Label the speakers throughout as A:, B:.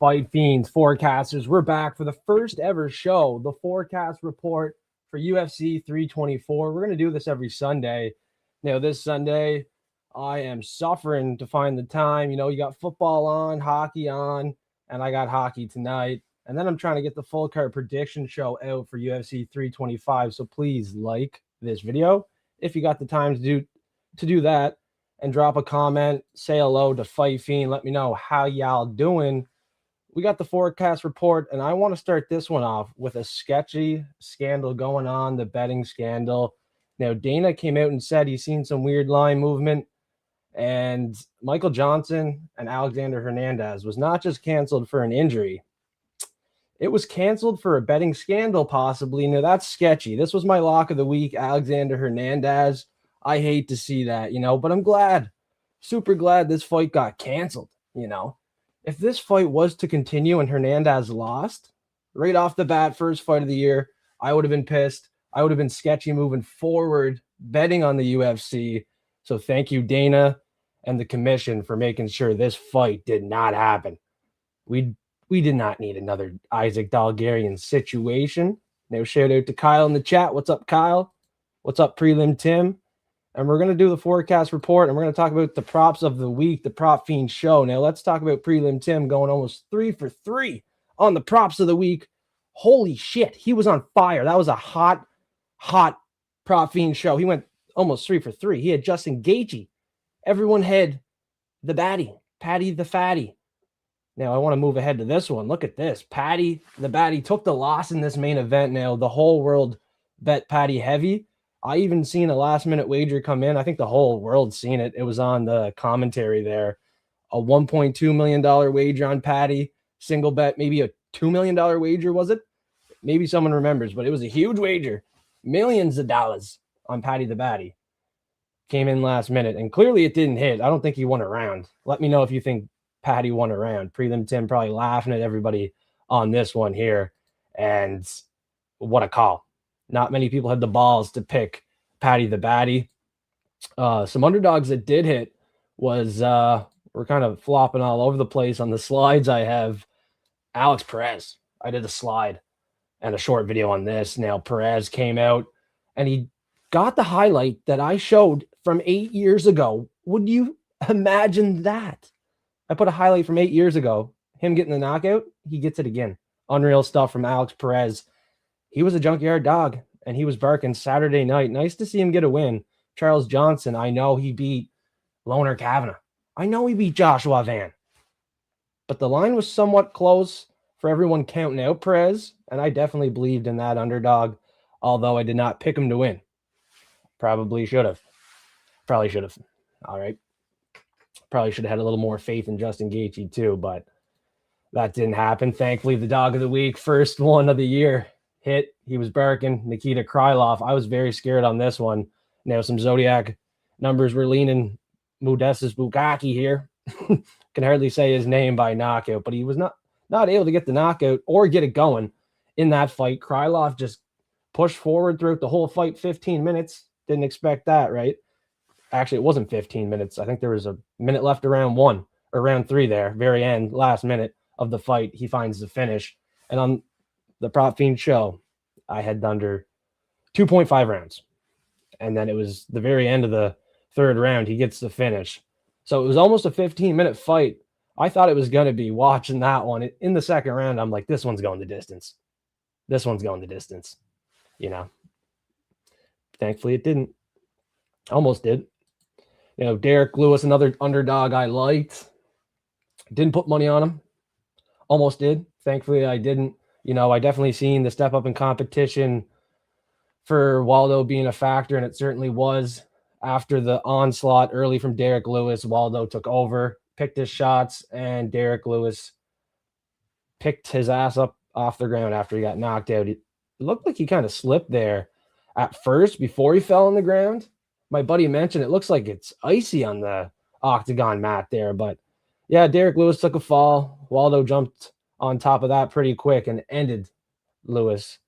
A: Fight Fiends forecasters, we're back for the first ever show, the forecast report for UFC 324. We're going to do this every Sunday. This Sunday, I am suffering to find the time. You got football on, hockey on, and I got hockey tonight. And then I'm trying to get the full card prediction show out for UFC 325. So please like this video if you got the time to do that, and drop a comment, say hello to Fight Fiend. Let me know how y'all doing. We got the forecast report, and I want to start this one off with a sketchy scandal going on, the betting scandal. Now, Dana came out and said he's seen some weird line movement, and Michael Johnson and Alexander Hernandez was not just canceled for an injury. It was canceled for a betting scandal, possibly. Now, that's sketchy. This was my lock of the week, Alexander Hernandez. I hate to see that, but I'm glad, super glad this fight got canceled, If this fight was to continue and Hernandez lost right off the bat, first fight of the year, I would have been pissed. I would have been sketchy moving forward, betting on the UFC. So thank you, Dana and the commission, for making sure this fight did not happen. We did not need another Isaac Dalgarian situation. Now, shout out to Kyle in the chat. What's up, Kyle? What's up, Prelim Tim? And we're going to do the forecast report, and we're going to talk about the props of the week, the Prop Fiend show. Now, let's talk about Prelim Tim going almost 3 for 3 on the props of the week. Holy shit, he was on fire. That was a hot Prop Fiend show. He went almost 3 for 3. He had Justin Gaethje. Everyone had the baddie, Patty the Fatty. Now, I want to move ahead to this one. Look at this. Patty the Baddie took the loss in this main event. Now, the whole world bet Patty heavy. I even seen a last-minute wager come in. I think the whole world's seen it. It was on the commentary there. A $1.2 million wager on Patty. Single bet, maybe a $2 million wager, was it? Maybe someone remembers, but it was a huge wager. Millions of dollars on Patty the Baddie. Came in last minute, and clearly it didn't hit. I don't think he won a round. Let me know if you think Patty won a round. Prelim Tim probably laughing at everybody on this one here. And what a call. Not many people had the balls to pick Patty the Baddie. Some underdogs that did hit was we're kind of flopping all over the place on the slides. I have Alex Perez. I did a slide and a short video on this. Now, Perez came out and he got the highlight that I showed from 8 years ago. Would you imagine that? I put a highlight from 8 years ago. Him getting the knockout, he gets it again. Unreal stuff from Alex Perez. He was a junkyard dog, and he was barking Saturday night. Nice to see him get a win. Charles Johnson, I know he beat Loner Kavanagh. I know he beat Joshua Van. But the line was somewhat close for everyone counting out Perez, and I definitely believed in that underdog, although I did not pick him to win. Probably should have. All right. Probably should have had a little more faith in Justin Gaethje too, but that didn't happen. Thankfully, the dog of the week, first one of the year, hit. He was barking. Nikita Krylov. I was very scared on this one. Now, some Zodiac numbers were leaning Modestas Bukaki here. Can hardly say his name by knockout, but he was not able to get the knockout or get it going in that fight. Krylov just pushed forward throughout the whole fight, 15 minutes. Didn't expect that, right? Actually, it wasn't 15 minutes. I think there was a minute left around round 3 there, very end, last minute of the fight. He finds the finish. And on the Prop Fiend show, I had under 2.5 rounds. And then it was the very end of the third round, he gets the finish. So it was almost a 15-minute fight. I thought it was going to be watching that one. In the second round, I'm like, this one's going the distance. Thankfully, it didn't. Almost did. Derek Lewis, another underdog I liked. Didn't put money on him. Almost did. Thankfully, I didn't. I definitely seen the step up in competition for Waldo being a factor, and it certainly was. After the onslaught early from Derek Lewis, Waldo took over, picked his shots, and Derek Lewis picked his ass up off the ground after he got knocked out. It looked like he kind of slipped there at first before he fell on the ground. My buddy mentioned it looks like it's icy on the octagon mat there, but yeah, Derek Lewis took a fall. Waldo jumped on top of that pretty quick and ended Lewis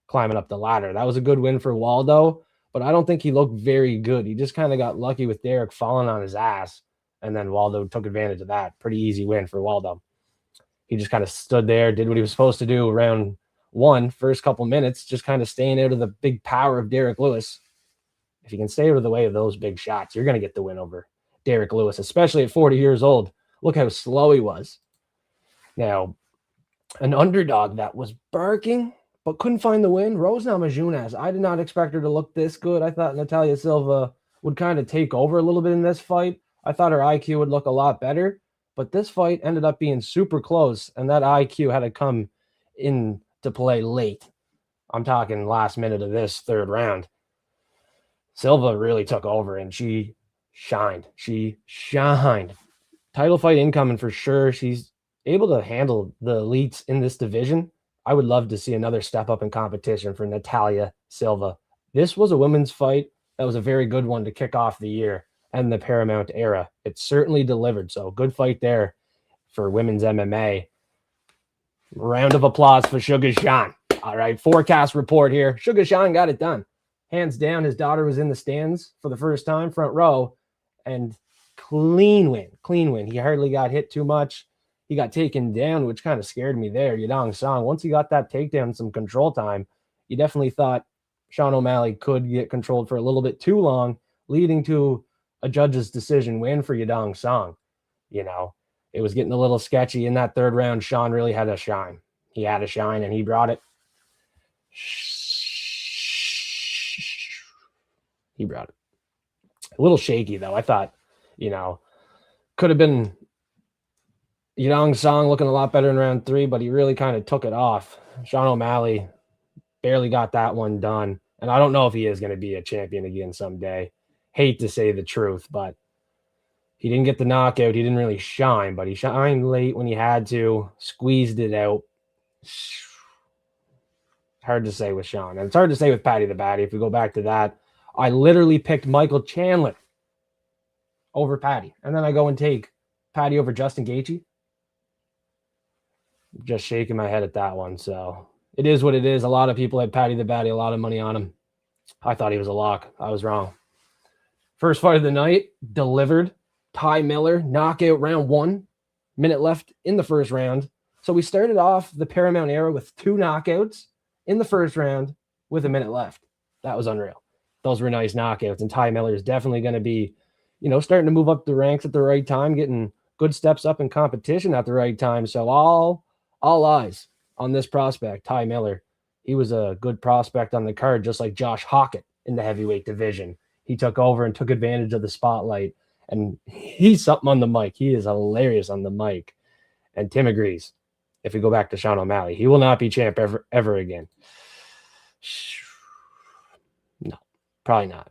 A: climbing up the ladder. That was a good win for Waldo, but I don't think he looked very good. He just kind of got lucky with Derek falling on his ass, and then Waldo took advantage of that. Pretty easy win for Waldo. He just kind of stood there, did what he was supposed to do around first couple minutes, just kind of staying out of the big power of Derek Lewis. If you can stay out of the way of those big shots, you're going to get the win over Derek Lewis, especially at 40 years old. Look how slow he was. Now, an underdog that was barking but couldn't find the win, Rose Namajunas. I did not expect her to look this good. I thought Natalia Silva would kind of take over a little bit in this fight. I thought her IQ would look a lot better, but this fight ended up being super close, and that IQ had to come in to play late. I'm talking last minute of this third round. Silva really took over, and she shined. Title fight incoming for sure. She's able to handle the elites in this division. I would love to see another step up in competition for Natalia Silva. This was a women's fight that was a very good one to kick off the year and the Paramount era. It certainly delivered. So good fight there for women's MMA. Round of applause for Sugar Sean. All right, forecast report here. Sugar Sean got it done. Hands down, his daughter was in the stands for the first time, front row, and clean win. He hardly got hit too much. He got taken down, which kind of scared me there. Yadong Song, once he got that takedown, some control time, you definitely thought Sean O'Malley could get controlled for a little bit too long, leading to a judge's decision win for Yadong Song. You know, it was getting a little sketchy in that third round. Sean really had to shine. He had to shine, and he brought it. He brought it. A little shaky, though. I thought, could have been Yadong Song looking a lot better in round 3, but he really kind of took it off. Sean O'Malley barely got that one done. And I don't know if he is going to be a champion again someday. Hate to say the truth, but he didn't get the knockout. He didn't really shine, but he shined late when he had to, squeezed it out. Hard to say with Sean. And it's hard to say with Paddy the Baddy. If we go back to that, I literally picked Michael Chandler over Paddy. And then I go and take Paddy over Justin Gaethje. Just shaking my head at that one. So it is what it is. A lot of people had Paddy the Baddy, a lot of money on him. I thought he was a lock. I was wrong. First fight of the night, delivered. Ty Miller, knockout round 1. Minute left in the first round. So we started off the Paramount era with 2 knockouts in the first round with a minute left. That was unreal. Those were nice knockouts. And Ty Miller is definitely going to be, starting to move up the ranks at the right time, getting good steps up in competition at the right time. So all eyes on this prospect, Ty Miller. He was a good prospect on the card, just like Josh Hockett in the heavyweight division. He took over and took advantage of the spotlight. And he's something on the mic. He is hilarious on the mic. And Tim agrees. If we go back to Sean O'Malley, he will not be champ ever again. No, probably not.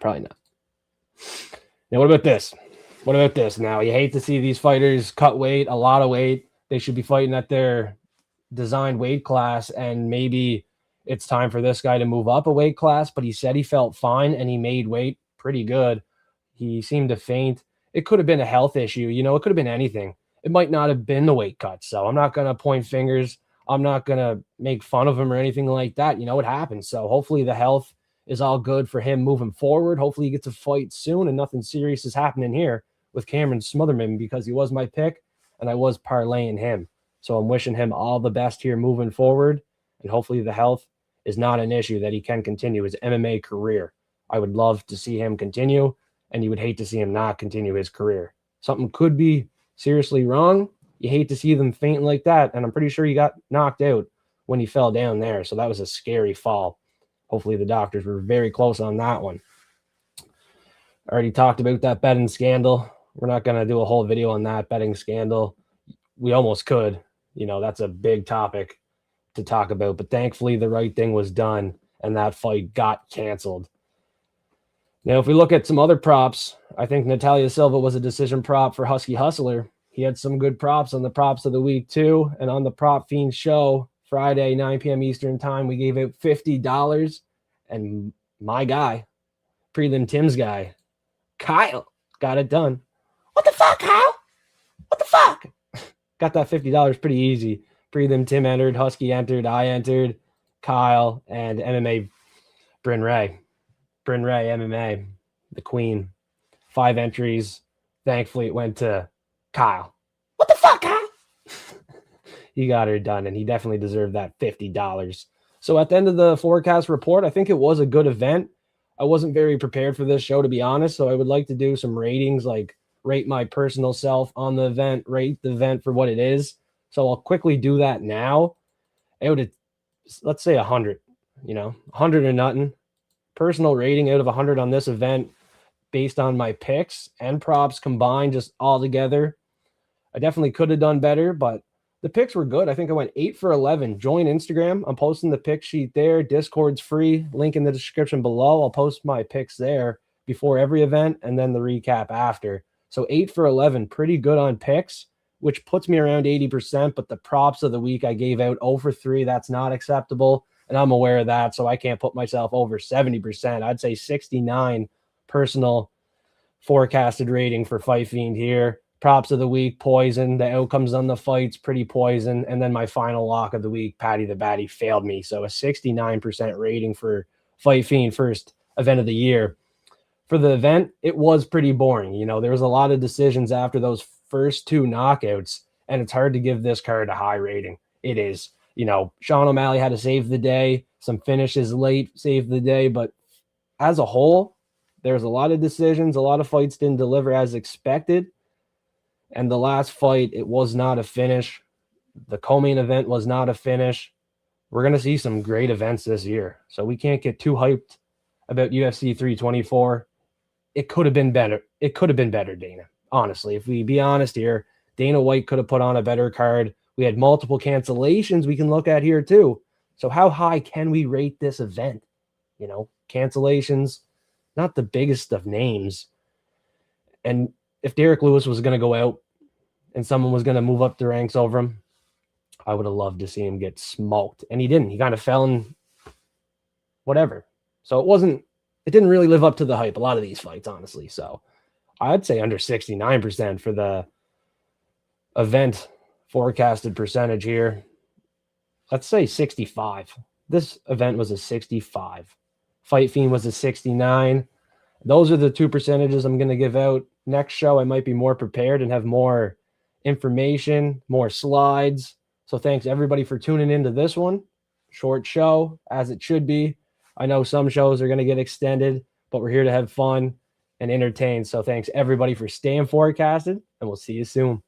A: Now, what about this? Now, you hate to see these fighters cut weight, a lot of weight. They should be fighting at their designed weight class, and maybe it's time for this guy to move up a weight class, but he said he felt fine, and he made weight pretty good. He seemed to faint. It could have been a health issue. It could have been anything. It might not have been the weight cut. So I'm not going to point fingers. I'm not going to make fun of him or anything like that. It happens. So hopefully the health is all good for him moving forward. Hopefully he gets a fight soon and nothing serious is happening here with Cameron Smotherman, because he was my pick and I was parlaying him. So I'm wishing him all the best here moving forward. And hopefully the health is not an issue, that he can continue his MMA career. I would love to see him continue, and you would hate to see him not continue his career. Something could be seriously wrong. You hate to see them fainting like that, and I'm pretty sure he got knocked out when he fell down there, so that was a scary fall. Hopefully the doctors were very close on that one. I already talked about that betting scandal. We're not going to do a whole video on that betting scandal. We almost could. That's a big topic to talk about, but thankfully the right thing was done, and that fight got canceled. Now, if we look at some other props, I think Natalia Silva was a decision prop for Husky Hustler. He had some good props on the props of the week too. And on the Prop Fiend show, Friday, 9 p.m. Eastern time, we gave out $50. And my guy, Prelim Tim's guy, Kyle, got it done. What the fuck, Kyle? What the fuck? Got that $50 pretty easy. Prelim Tim entered, Husky entered, I entered, Kyle, and MMA Bryn Ray. Bryn Ray, MMA, the queen. 5 entries. Thankfully, it went to Kyle. What the fuck, Kyle? he got her done, and he definitely deserved that $50. So at the end of the forecast report, I think it was a good event. I wasn't very prepared for this show, to be honest. So I would like to do some ratings, like rate my personal self on the event, rate the event for what it is. So I'll quickly do that now. I would, let's say 100, 100 or nothing. Personal rating out of 100 on this event based on my picks and props combined, just all together. I definitely could have done better, but the picks were good. I think I went 8 for 11. Join Instagram. I'm posting the pick sheet there. Discord's free. Link in the description below. I'll post my picks there before every event and then the recap after. So 8 for 11, pretty good on picks, which puts me around 80%. But the props of the week I gave out 0 for 3. That's not acceptable. And I'm aware of that. So I can't put myself over 70%. I'd say 69 personal forecasted rating for Fight Fiend here. Props of the week, poison. The outcomes on the fights, pretty poison. And then my final lock of the week, Patty the Batty, failed me. So a 69% rating for Fight Fiend, first event of the year. For the event, it was pretty boring. There was a lot of decisions after those first 2 knockouts, and it's hard to give this card a high rating. It is. Sean O'Malley had to save the day. Some finishes late saved the day. But as a whole, there's a lot of decisions. A lot of fights didn't deliver as expected. And the last fight, it was not a finish. The co-main event was not a finish. We're going to see some great events this year. So we can't get too hyped about UFC 324. It could have been better. It could have been better, Dana. Honestly, if we be honest here, Dana White could have put on a better card. We had multiple cancellations we can look at here too. So how high can we rate this event? Cancellations, not the biggest of names. And if Derek Lewis was going to go out and someone was going to move up the ranks over him, I would have loved to see him get smoked. And he didn't. He kind of fell in whatever. So it didn't really live up to the hype, a lot of these fights, honestly. So I'd say under 69% for the event forecasted percentage here. Let's say 65. This event was a 65. Fight Fiend was a 69. Those are the 2 percentages I'm going to give out. Next show, I might be more prepared and have more information, more slides. So thanks everybody for tuning into this one. Short show, as it should be. I know some shows are going to get extended, but we're here to have fun and entertain. So thanks everybody for staying forecasted, and we'll see you soon.